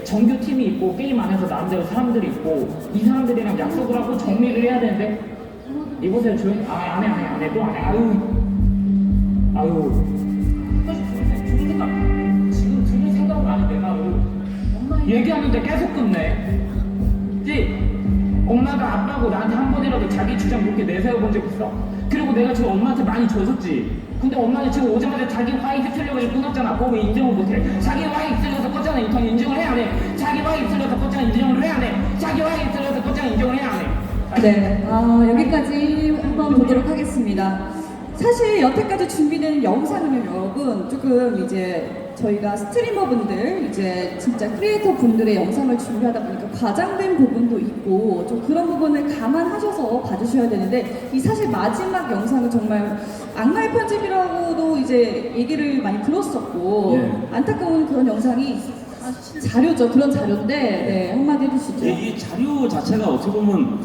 정규팀이 있고 게임 안에서 나름대로 사람들이 있고 이 사람들이랑 약속을 하고 정리를 해야 되는데 이곳에 조용히 안 해 또 안 해 아유 지금 들을 생각은 아닌데 나 얘기하는데 계속 끊네. 그치? 엄마가 아빠고 나한테 한 번이라도 자기 주장 그렇게 내세워본 적 있어? 그리고 내가 지금 엄마한테 많이 져줬지. 근데 엄마는 지금 오자마자 자기 화이 휩쓸려가지고 끊었잖아. 그거 왜 인정을 못해? 자기 화이 휩쓸려서 껐잖아. 이건 인정을 해야 돼. 자기 화이 휩쓸려서 껐잖아. 인정을 해야 돼. 자기 화이 휩쓸려서 껐잖아. 인정을 해야 돼. 네, 여기까지 한번 보도록 하겠습니다. 사실 여태까지 준비된 영상은요, 여러분, 조금 이제 저희가 스트리머분들, 이제 진짜 크리에이터 분들의 영상을 준비하다 보니까 과장된 부분도 있고 좀 그런 부분을 감안하셔서 봐주셔야 되는데, 이 사실 마지막 영상은 정말 악마의 편집이라고도 이제 얘기를 많이 들었었고, 네. 안타까운 그런 영상이 자료죠. 그런 자료인데, 네, 한마디 해주시죠. 이 자료 자체가 어떻게 보면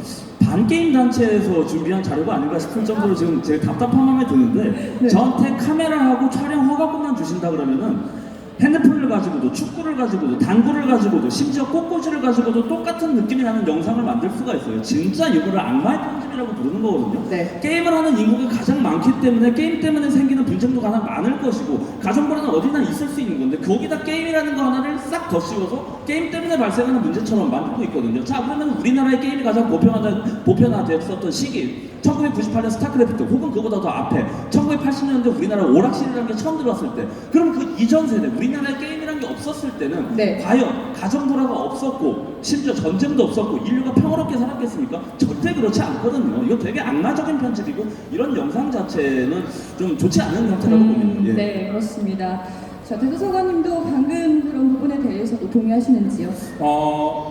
반게임 단체에서 준비한 자료가 아닌가 싶을 정도로 지금 제일 답답한 마음이 드는데 네. 저한테 카메라하고 촬영 허가권만 주신다 그러면은 핸드폰을 가지고도 축구를 가지고도 당구를 가지고도 심지어 꽃꽂이를 가지고도 똑같은 느낌이 나는 영상을 만들 수가 있어요. 진짜 이거를 악마의 편집이라고 부르는 거거든요. 네. 게임을 하는 인구가 가장 많기 때문에 게임 때문에 생기는 분쟁도 가장 많을 것이고 가정불안은 어디나 있을 수 있는 건데 거기다 게임이라는 거 하나를 싹 더 씌워서 게임 때문에 발생하는 문제처럼 만들고 있거든요. 자, 그러면 우리나라의 게임이 가장 보편화됐었던 시기 1998년 스타크래프트 혹은 그보다 더 앞에 1980년대 우리나라 오락실이라는 게 처음 들어왔을 때 그럼 그 이전 세대 우리나라에 게임이라는 게 없었을 때는 네. 과연 가정불화가 없었고 심지어 전쟁도 없었고 인류가 평화롭게 살았겠습니까? 절대 그렇지 않거든요. 이거 되게 악마적인 편집이고 이런 영상 자체는 좀 좋지 않은 형태라고 봅니다. 예. 네, 그렇습니다. 자, 대도서관님도 방금 그런 부분에 대해서도 동의하시는지요?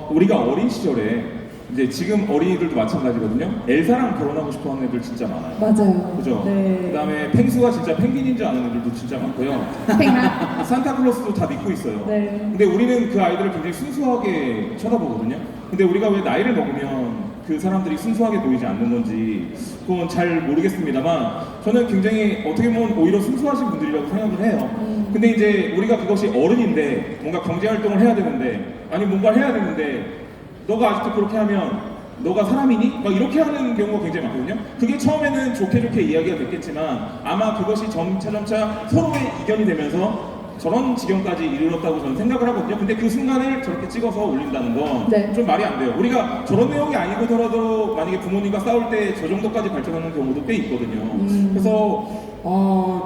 우리가 어린 시절에 이제 지금 어린이들도 마찬가지거든요. 엘사랑 결혼하고 싶어하는 애들 진짜 많아요. 맞아요. 그죠? 네. 그다음에 펭수가 진짜 펭귄인 줄 아는 애들도 진짜 많고요. 팽아. 산타클로스도 다 믿고 있어요. 네. 근데 우리는 그 아이들을 굉장히 순수하게 쳐다보거든요. 근데 우리가 왜 나이를 먹으면 그 사람들이 순수하게 보이지 않는 건지 그건 잘 모르겠습니다만 저는 굉장히 어떻게 보면 오히려 순수하신 분들이라고 생각을 해요. 근데 이제 우리가 그것이 어른인데 뭔가 경제활동을 해야 되는데 아니 뭔가를 해야 되는데 너가 아직도 그렇게 하면 너가 사람이니? 막 이렇게 하는 경우가 굉장히 많거든요. 그게 처음에는 좋게 이야기가 됐겠지만 아마 그것이 점차 서로의 이견이 되면서 저런 지경까지 이르렀다고 저는 생각을 하거든요. 근데 그 순간을 저렇게 찍어서 올린다는 건 좀 네. 말이 안 돼요. 우리가 저런 내용이 아니더라도 만약에 부모님과 싸울 때 저 정도까지 발전하는 경우도 꽤 있거든요. 그래서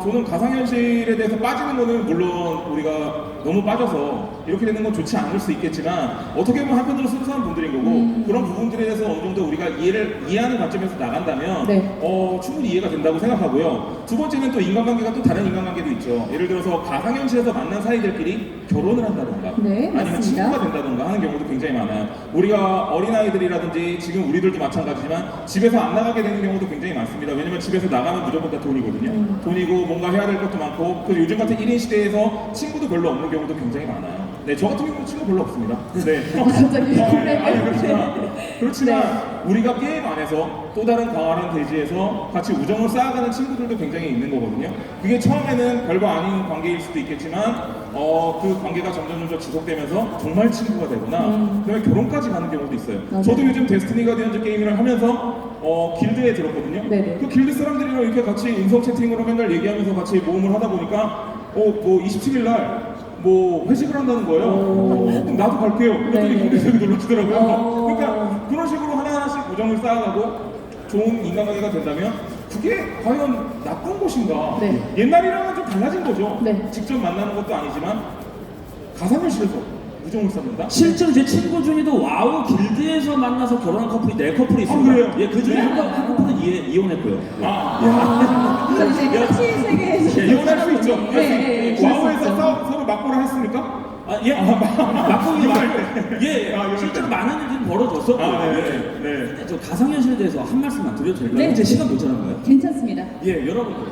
저는 가상현실에 대해서 빠지는 거는 물론 우리가 너무 빠져서 이렇게 되는 건 좋지 않을 수 있겠지만 어떻게 보면 한편으로 순수한 분들인 거고 그런 부분들에 대해서 어느 정도 우리가 이해하는 관점에서 나간다면 네. 충분히 이해가 된다고 생각하고요. 두 번째는 또 인간관계가 또 다른 인간관계도 있죠. 예를 들어서 가상현실에서 만난 사이들끼리 결혼을 한다던가 네, 아니면 맞습니다. 친구가 된다던가 하는 경우도 굉장히 많아요. 우리가 어린아이들이라든지 지금 우리들도 마찬가지지만 집에서 안 나가게 되는 경우도 굉장히 많습니다. 왜냐면 집에서 나가면 무조건 다 돈이거든요. 돈이고 뭔가 해야 될 것도 많고 그 요즘 같은 1인 시대에서 친구도 별로 없는 경우도 굉장히 많아요. 네, 저 같은 경우는 친구 별로 없습니다. 네. 갑자기. 아니 그렇지만 우리가 게임 안에서 또 다른 광활한 대지에서 같이 우정을 쌓아가는 친구들도 굉장히 있는 거거든요. 그게 처음에는 별거 아닌 관계일 수도 있겠지만 그 관계가 점점 지속되면서 정말 친구가 되거나 그다음에 결혼까지 가는 경우도 있어요. 맞아요. 저도 요즘 데스티니 가디언즈 게임을 하면서 길드에 들었거든요. 네네. 그 길드 사람들이랑 이렇게 같이 음성 채팅으로 맨날 얘기하면서 같이 모험을 하다 보니까 뭐 27일 날 뭐 회식을 한다는 거예요. 그럼 나도 갈게요. 그랬더니 네. 굉장히 되게 놀라시더라고요. 어. 그러니까 그런 식으로 하나하나씩 우정을 쌓아가고 좋은 인간관계가 된다면 그게 과연 나쁜 것인가? 네. 옛날이랑은 좀 달라진 거죠. 네. 직접 만나는 것도 아니지만 가상현실에서 우정을 쌓는다? 실제로 제 친구 중에도 와우 길드에서 만나서 결혼한 커플이 4커플이 있어요. 그래요? 예, 그 중에 한 커플은 이혼했고요. 아, 이제 같이 세계에서. 이혼할 수 있죠. 네, 네, 와우에서 서로 막고를 했습니까? 막공이 예, 이혼할 실제로 때. 많은 일들이 벌어졌었고. 네. 근데 저 가상현실에 대해서 한 말씀만 드려도 될까요? 네. 이제 시간 모자란가요? 괜찮습니다. 예, 여러분들.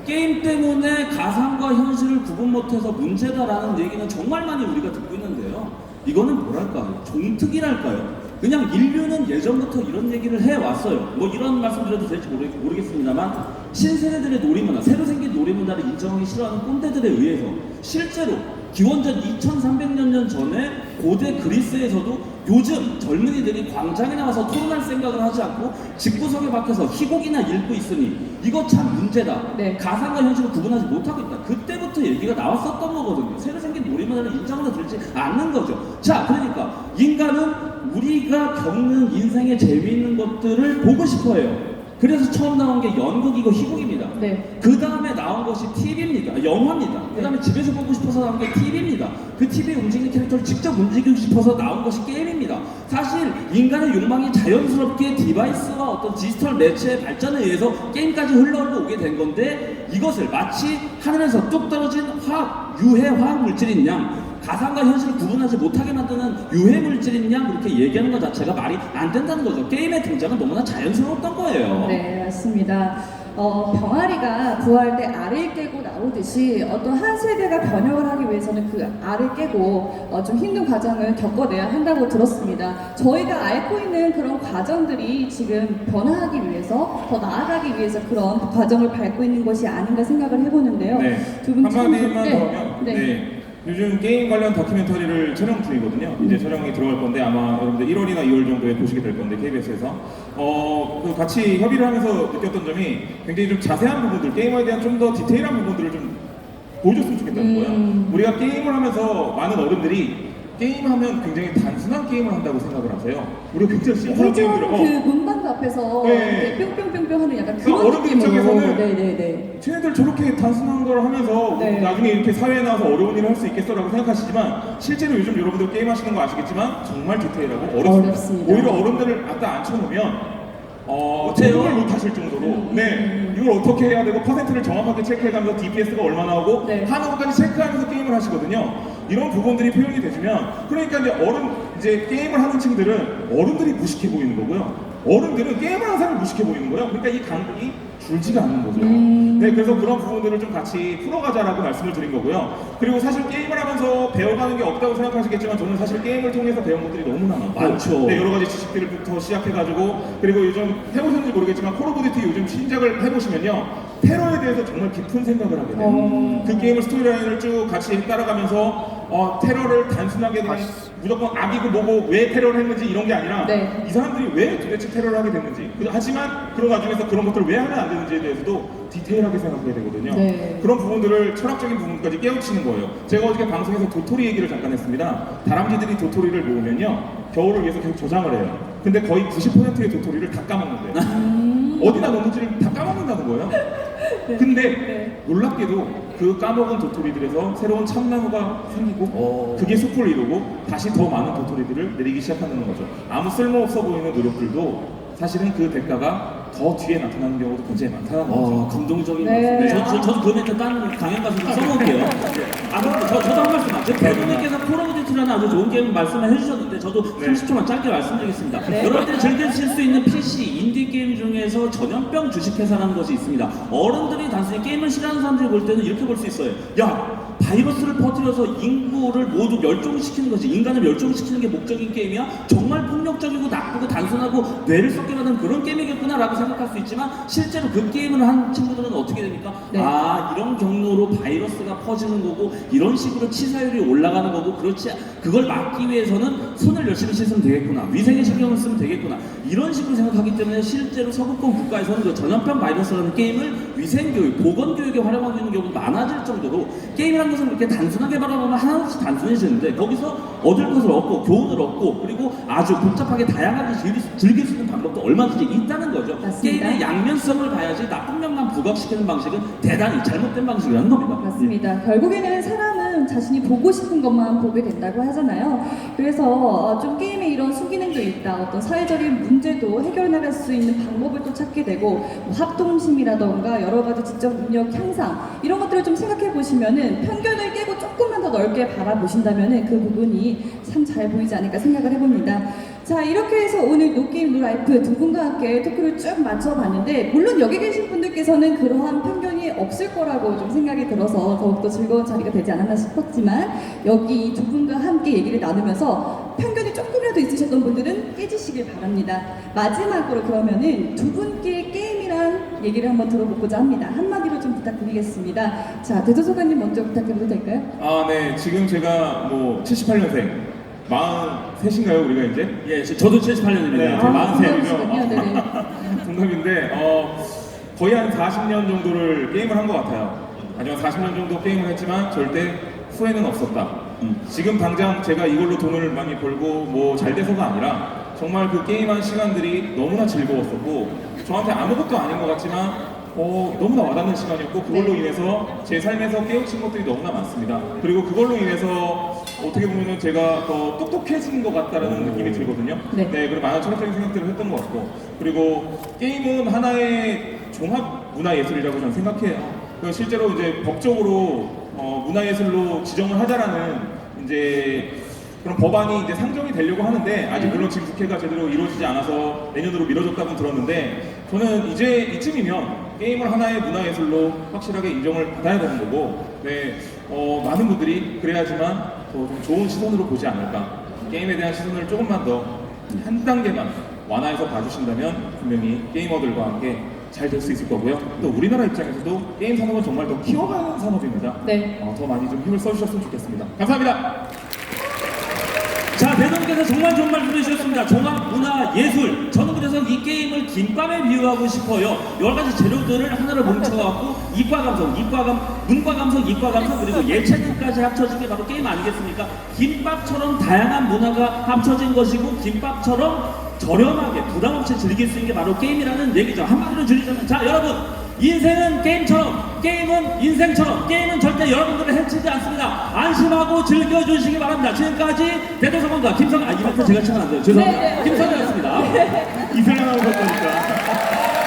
게임 때문에 가상과 현실을 구분 못해서 문제다라는 얘기는 정말 많이 우리가 듣고 있는데요. 이거는 뭐랄까요? 종특이랄까요? 그냥 인류는 예전부터 이런 얘기를 해왔어요. 뭐 이런 말씀 드려도 될지 모르겠습니다만 신세대들의 놀이문화, 새로 생긴 놀이문화를 인정하기 싫어하는 꼰대들에 의해서 실제로 기원전 2300년 전에 고대 그리스에서도 요즘 젊은이들이 광장에 나와서 토론할 생각을 하지 않고 집구석에 박혀서 희곡이나 읽고 있으니 이거 참 문제다. 네. 가상과 현실을 구분하지 못하고 있다. 그때부터 얘기가 나왔었던 거거든요. 새로 생긴 놀이문화를 인정을 들지 않는 거죠. 자, 그러니까 인간은 우리가 겪는 인생의 재미있는 것들을 보고 싶어 해요. 그래서 처음 나온 게 연극이고 희곡입니다. 네. 그 다음에 나온 것이 TV입니다. 영화입니다. 그 다음에 집에서 보고 싶어서 나온 게 TV입니다. 그 TV에 움직이는 캐릭터를 직접 움직이고 싶어서 나온 것이 게임입니다. 사실 인간의 욕망이 자연스럽게 디바이스와 어떤 디지털 매체의 발전에 의해서 게임까지 흘러오게 된 건데 이것을 마치 하늘에서 뚝 떨어진 유해 화학 물질인 양 가상과 현실을 구분하지 못하게 만드는 유해 물질인 양 그렇게 얘기하는 것 자체가 말이 안 된다는 거죠. 게임의 등장은 너무나 자연스러웠던 거예요. 네, 맞습니다. 병아리가 구할 때 알을 깨고 나오듯이 어떤 한 세대가 번영을 하기 위해서는 그 알을 깨고 좀 힘든 과정을 겪어내야 한다고 들었습니다. 저희가 앓고 있는 그런 과정들이 지금 변화하기 위해서 더 나아가기 위해서 그런 과정을 밟고 있는 것이 아닌가 생각을 해보는데요. 네. 두 분 참- 한마디만 네, 더 하면 네. 네. 요즘 게임 관련 다큐멘터리를 촬영 중이거든요. 이제 촬영이 들어갈 건데 아마 여러분들 1월이나 2월 정도에 보시게 될 건데 KBS에서 그 같이 협의를 하면서 느꼈던 점이 굉장히 좀 자세한 부분들, 게임에 대한 좀 더 디테일한 부분들을 좀 보여줬으면 좋겠다는 거예요. 우리가 게임을 하면서 많은 어른들이 게임하면 굉장히 단순한 게임을 한다고 생각을 하세요. 우리가 굉장히 심플한 회전 게임들을 그 문방구 앞에서 네. 이렇게 뿅뿅뿅뿅 하는 약간 그 그런 어른들 느낌으로. 입장에서는 네네네. 쟤네들 저렇게 단순한 걸 하면서 네. 나중에 이렇게 사회에 나와서 어려운 일을 할 수 있겠어라고 생각하시지만 실제로 요즘 여러분들 게임 하시는 거 아시겠지만 정말 디테일하고 어렵습니다. 오히려 어른들을 갖다 앉혀놓으면 못해요. 적응을 못 하실 정도로 네 이걸 어떻게 해야 되고 퍼센트를 정확하게 체크해가면서 DPS가 얼마나 오고 네. 하는 것까지 체크하면서 게임을 하시거든요. 이런 부분들이 표현이 되시면 그러니까 이제 게임을 하는 층들은 어른들이 무식해 보이는 거고요. 어른들은 게임을 하는 사람이 무식해 보이는 거예요. 그러니까 이 간극이 줄지가 않는 거죠. 네, 그래서 그런 부분들을 좀 같이 풀어가자라고 말씀을 드린 거고요. 그리고 사실 게임을 하면서 배워가는 게 없다고 생각하시겠지만 저는 사실 게임을 통해서 배운 것들이 너무나 많죠. 네, 여러 가지 지식들부터 시작해가지고 그리고 요즘 해보셨는지 모르겠지만 콜 오브 듀티 요즘 신작을 해보시면요. 테러에 대해서 정말 깊은 생각을 하게 돼요. 그 게임을 스토리라인을 쭉 같이 따라가면서 테러를 단순하게 그냥 무조건 악이고 뭐고 왜 테러를 했는지 이런 게 아니라 네. 이 사람들이 왜 도대체 테러를 하게 됐는지 하지만 그런 와중에서 그런 것들을 왜 하면 안 되는지에 대해서도 디테일하게 생각해야 되거든요. 네. 그런 부분들을 철학적인 부분까지 깨우치는 거예요. 제가 어저께 방송에서 도토리 얘기를 잠깐 했습니다. 다람쥐들이 도토리를 모으면요 겨울을 위해서 계속 저장을 해요. 근데 거의 90%의 도토리를 다 까먹는데요. 어디다 넣는지를 다 까먹는다는 거예요. 근데 네. 놀랍게도 그 까먹은 도토리들에서 새로운 참나무가 생기고 그게 숲을 이루고 다시 더 많은 도토리들을 내리기 시작하는 거죠. 아무 쓸모없어 보이는 노력들도 사실은 그 대가가 더 뒤에 나타나는 경우도 굉장히 많다는 거죠. 감동적인 네. 말씀. 저도 그 멘트 다른 강연 가서 좀 써볼게요. 근데 저도 한 말씀 하죠. 배우님께서 콜 오브 듀티라는 아주 좋은 게임 말씀을 해주셨는데 저도 네. 30초만 짧게 말씀드리겠습니다. 네. 여러분들이 즐기실 수 있는 PC 인디 게임 중에서 전염병 주식회사라는 것이 있습니다. 어른들이 단순히 게임을 싫어하는 사람들이 볼 때는 이렇게 볼 수 있어요. 야, 바이러스를 퍼뜨려서 인구를 모두 멸종시키는 것이 인간을 멸종시키는 게 목적인 게임이야? 정말 폭력적이고 나쁘고 단순하고 뇌를 썩게 만드는 그런 게임이겠구나 라고 생각할 수 있지만 실제로 그 게임을 한 친구들은 어떻게 됩니까? 네. 아, 이런 경로로 바이러스가 퍼지는 거고 이런 식으로 치사율이 올라가는 거고 그걸 막기 위해서는 손을 열심히 씻으면 되겠구나, 위생에 신경을 쓰면 되겠구나, 이런 식으로 생각하기 때문에 실제로 서구권 국가에서는 그 전염병 바이러스라는 게임을 위생교육, 보건교육에 활용하고 있는 경우도 많아질 정도로 게임이라는 것은 그렇게 단순하게 바라보면 하나씩 단순해지는데 거기서 얻을 것을 얻고 교훈을 얻고 그리고 아주 복잡하게 다양하게 즐길 수 있는 방법도 얼마든지 있다는 거죠. 맞습니다. 게임의 양면성을 봐야지 나쁜 면만 부각시키는 방식은 대단히 잘못된 방식이라는 겁니다. 맞습니다. 결국에는 사람은 자신이 보고 싶은 것만 보게 된다고 하잖아요. 그래서 좀 게임에 이런 순기능도 있다. 어떤 사회적인 문제도 해결나갈 수 있는 방법을 또 찾게 되고 뭐 합동심이라던가 여러 가지 지적 능력 향상 이런 것들을 좀 생각해 보시면은 편견을 깨고 조금만 더 넓게 바라보신다면은 그 부분이 참 잘 보이지 않을까 생각을 해봅니다. 자, 이렇게 해서 오늘 노게임 노라이프 두 분과 함께 토크를 쭉 맞춰봤는데 물론 여기 계신 분들께서는 그러한 편견이 없을 거라고 좀 생각이 들어서 더욱더 즐거운 자리가 되지 않았나 싶었지만 여기 두 분과 함께 얘기를 나누면서 편견이 조금이라도 있으셨던 분들은 깨지시길 바랍니다. 마지막으로 그러면은 두 분께 게임이란 얘기를 한번 들어보고자 합니다. 한마디로 좀 부탁드리겠습니다. 자, 대도서관님 먼저 부탁드려도 될까요? 아, 네. 지금 제가 뭐 78년생 43인가요, 우리가 이제? 예, 저도 78년입니다. 네, 저 43. 동갑이시군요. 네네. 동갑인데 거의 한 40년 정도를 게임을 한 것 같아요. 하지만 40년 정도 게임을 했지만 절대 후회는 없었다. 지금 당장 제가 이걸로 돈을 많이 벌고 뭐 잘 돼서가 아니라 정말 그 게임한 시간들이 너무나 즐거웠었고 저한테 아무것도 아닌 것 같지만 너무나 와닿는 시간이었고 그걸로 인해서 제 삶에서 깨우친 것들이 너무나 많습니다. 그리고 그걸로 인해서 어떻게 보면은 제가 더 똑똑해진 것 같다라는 느낌이 들거든요. 네. 그리고 많은 철학적인 생각들을 했던 것 같고 그리고 게임은 하나의 종합 문화예술이라고 저는 생각해요. 실제로 이제 법적으로 문화예술로 지정을 하자라는 이제 그런 법안이 이제 상정이 되려고 하는데 아직 물론 지금 국회가 제대로 이루어지지 않아서 내년으로 미뤄졌다고 들었는데 저는 이제 이쯤이면 게임을 하나의 문화예술로 확실하게 인정을 받아야 되는 거고 많은 분들이 그래야지만 더 좀 좋은 시선으로 보지 않을까 게임에 대한 시선을 조금만 더 한 단계만 완화해서 봐주신다면 분명히 게이머들과 함께 잘 될 수 있을 거고요. 또 우리나라 입장에서도 게임 산업은 정말 더 키워가는 산업입니다. 네. 더 많이 좀 힘을 써주셨으면 좋겠습니다. 감사합니다. 자, 대통령께서 정말 좋은 말씀 해주셨습니다. 종합문화예술. 저는 그래서 이 게임을 김밥에 비유하고 싶어요. 여러 가지 재료들을 하나로 뭉쳐갖고 이과 감성, 문과 감성, 이과 감성 그리고 예체능까지 합쳐진 게 바로 게임 아니겠습니까? 김밥처럼 다양한 문화가 합쳐진 것이고 김밥처럼 저렴하게 부담 없이 즐길 수 있는 게 바로 게임이라는 얘기죠. 한마디로 줄이자면 자, 여러분 인생은 게임처럼 게임은 인생처럼 게임은 절대 여러분들을 해치지 않습니다. 안심하고 즐겨주시기 바랍니다. 지금까지 대도서관과 김성아 이벤트 제가 치면 안 돼요. 죄송합니다. 네, 네. 김성아였습니다. 이슬람 나오셨다니까.